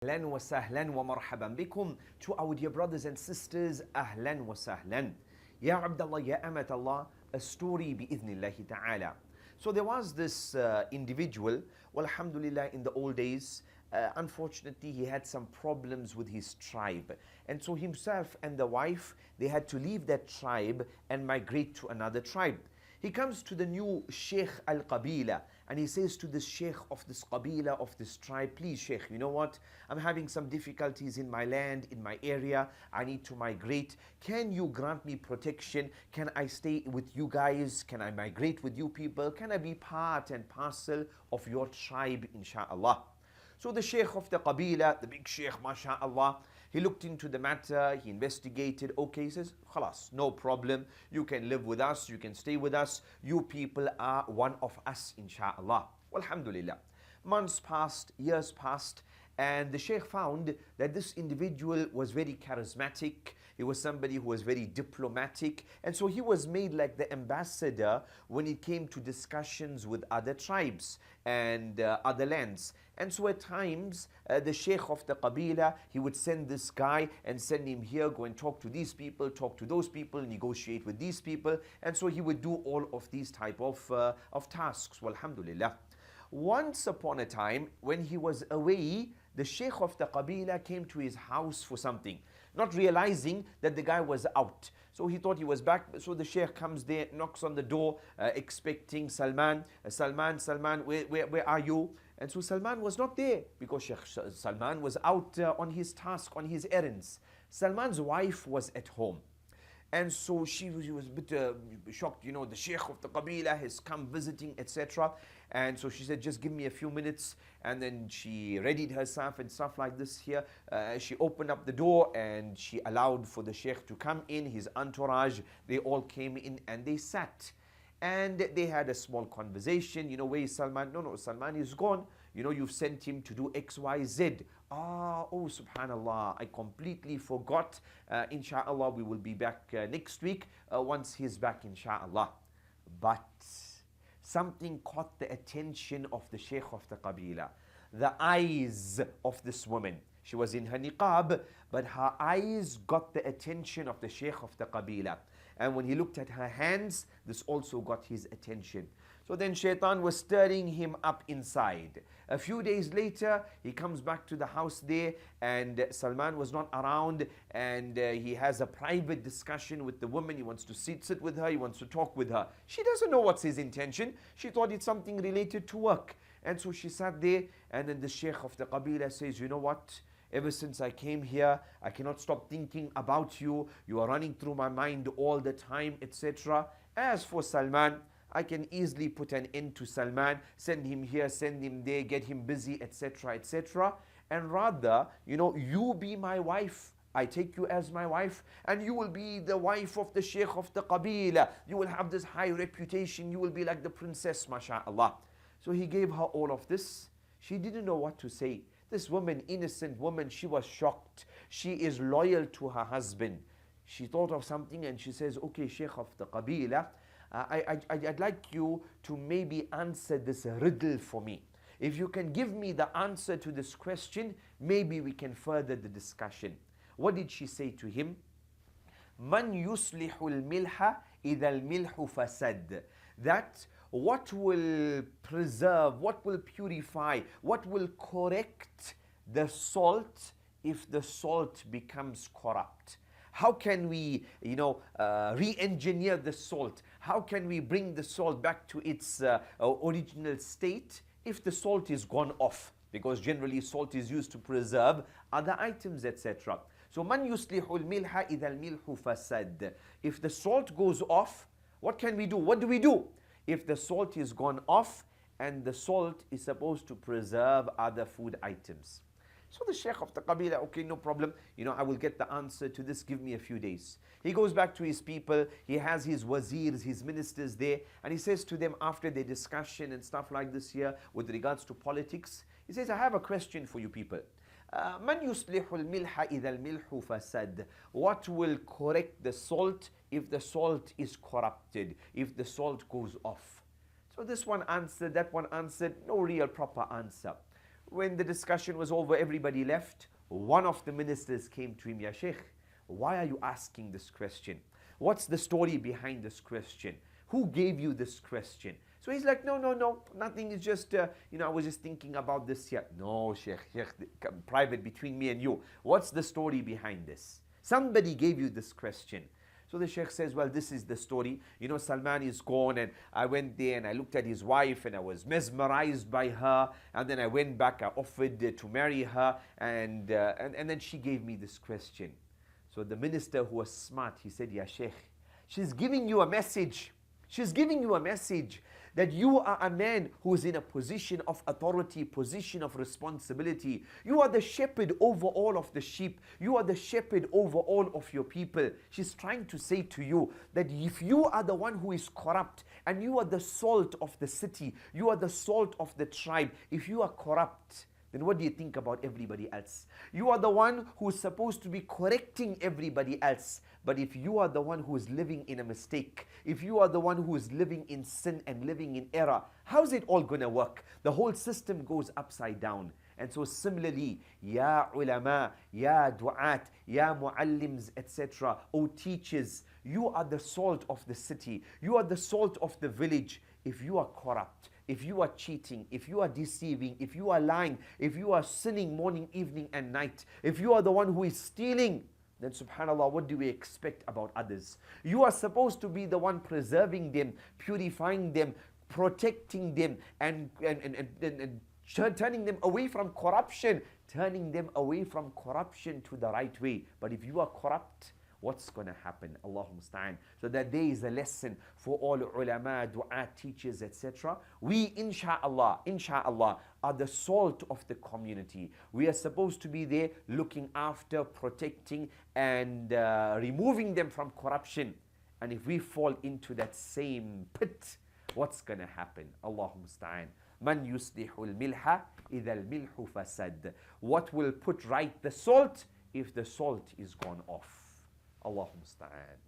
Ahlan wa sahlan wa marhaban bikum. To our dear brothers and sisters, ahlan wa sahlan. Ya Abdullah, ya Amat Allah, a story bi'idhnillahi ta'ala. So there was this individual, well, alhamdulillah, in the old days, unfortunately, he had some problems with his tribe. And so himself and the wife, they had to leave that tribe and migrate to another tribe. He comes to the new Sheikh al-Qabila and he says to the Sheikh of this Qabila, of this tribe, please Sheikh, you know what? I'm having some difficulties in my land, in my area. I need to migrate. Can you grant me protection? Can I stay with you guys? Can I migrate with you people? Can I be part and parcel of your tribe, inshaAllah? So the Sheikh of the Qabila, the big Sheikh, mashallah, he looked into the matter, he investigated. Okay, he says, khalas, no problem. You can live with us, you can stay with us. You people are one of us, inshaAllah. Well, alhamdulillah. Months passed, years passed, and the Sheikh found that this individual was very charismatic. He was somebody who was very diplomatic. And so he was made like the ambassador when it came to discussions with other tribes and other lands. And so at times, the Sheikh of the Qabila, he would send this guy and send him here, go and talk to these people, talk to those people, negotiate with these people. And so he would do all of these type of tasks. Well, alhamdulillah. Once upon a time, when he was away, the Sheikh of the Qabila came to his house for something, not realizing that the guy was out. So he thought he was back. So the Sheikh comes there, knocks on the door, expecting Salman. Salman, where are you? And so Salman was not there because Sheikh Salman was out on his task, on his errands. Salman's wife was at home. And so she was a bit shocked, the Sheikh of the Qabila has come visiting, etc. And so she said, just give me a few minutes. And then she readied herself and stuff like this here. She opened up the door and she allowed for the Sheikh to come in, his entourage. They all came in and they sat. And they had a small conversation. Where is Salman? No, Salman is gone. You've sent him to do X, Y, Z. Oh, subhanallah, I completely forgot. Insha'Allah, we will be back next week once he's back, insha'Allah. But something caught the attention of the Sheikh of the Qabila. The eyes of this woman. She was in her niqab, but her eyes got the attention of the Sheikh of the Qabila. And when he looked at her hands, this also got his attention. So then Shaitan was stirring him up inside. A few days later, he comes back to the house there and Salman was not around and he has a private discussion with the woman. He wants to sit with her, he wants to talk with her. She doesn't know what's his intention. She thought it's something related to work. And so she sat there and then the Sheikh of the Qabila says, you know what? Ever since I came here, I cannot stop thinking about you. You are running through my mind all the time, etc. As for Salman, I can easily put an end to Salman, send him here, send him there, get him busy, etc., etc. And rather, you be my wife. I take you as my wife, and you will be the wife of the Sheikh of the Qabila. You will have this high reputation. You will be like the princess, mashallah. So he gave her all of this. She didn't know what to say. This woman, innocent woman, she was shocked. She is loyal to her husband. She thought of something and she says, okay, Sheikh of the Qabila, I'd like you to maybe answer this riddle for me. If you can give me the answer to this question, maybe we can further the discussion. What did she say to him? Man yuslihul milha idha al-milhu fasad. That what will preserve, what will purify, what will correct the salt if the salt becomes corrupt? How can we, re-engineer the salt? How can we bring the salt back to its original state if the salt is gone off? Because generally salt is used to preserve other items, etc. So, man yuslihul milha idha al-milhu fasad. If the salt goes off, what can we do? What do we do? If the salt is gone off and the salt is supposed to preserve other food items. So the Sheikh of the Qabila, okay, no problem. I will get the answer to this. Give me a few days. He goes back to his people. He has his wazirs, his ministers there. And he says to them after their discussion and stuff like this here with regards to politics, he says, I have a question for you people. Man yuslihul milha idha al-milhu fasad. What will correct the salt if the salt is corrupted, if the salt goes off? So this one answered, that one answered, no real proper answer. when the discussion was over, everybody left. One of the ministers came to him, Ya Sheikh, why are you asking this question? What's the story behind this question? Who gave you this question? So he's like, no, nothing. It's just, I was just thinking about this here. No, Sheikh, private between me and you. What's the story behind this? Somebody gave you this question. So the Sheikh says, well, this is the story. Salman is gone, and I went there and I looked at his wife and I was mesmerized by her. And then I went back, I offered to marry her, and then she gave me this question. So the minister, who was smart, he said, Ya Sheikh, she's giving you a message. She's giving you a message that you are a man who is in a position of authority, position of responsibility. You are the shepherd over all of the sheep. You are the shepherd over all of your people. She's trying to say to you that if you are the one who is corrupt and you are the salt of the city, you are the salt of the tribe, if you are corrupt, then what do you think about everybody else? You are the one who is supposed to be correcting everybody else. But if you are the one who is living in a mistake, if you are the one who is living in sin and living in error, how's it all going to work? The whole system goes upside down. And so similarly, Ya ulama, Ya du'at, Ya muallims, etc., O teachers, you are the salt of the city. You are the salt of the village. If you are corrupt, if you are cheating, if you are deceiving, if you are lying, if you are sinning morning, evening and night, if you are the one who is stealing, then subhanAllah, what do we expect about others? You are supposed to be the one preserving them, purifying them, protecting them, and turning them away from corruption, turning them away from corruption to the right way. But if you are corrupt, what's going to happen? Allahumma musta'an. So that there is a lesson for all ulama, du'at, teachers, etc. We, insha'Allah, are the salt of the community. We are supposed to be there looking after, protecting, and removing them from corruption. And if we fall into that same pit, what's going to happen? Allahumma musta'an. Man yuslihul milha idha al-milhu fasad. What will put right the salt if the salt is gone off? Allahumma musta'an.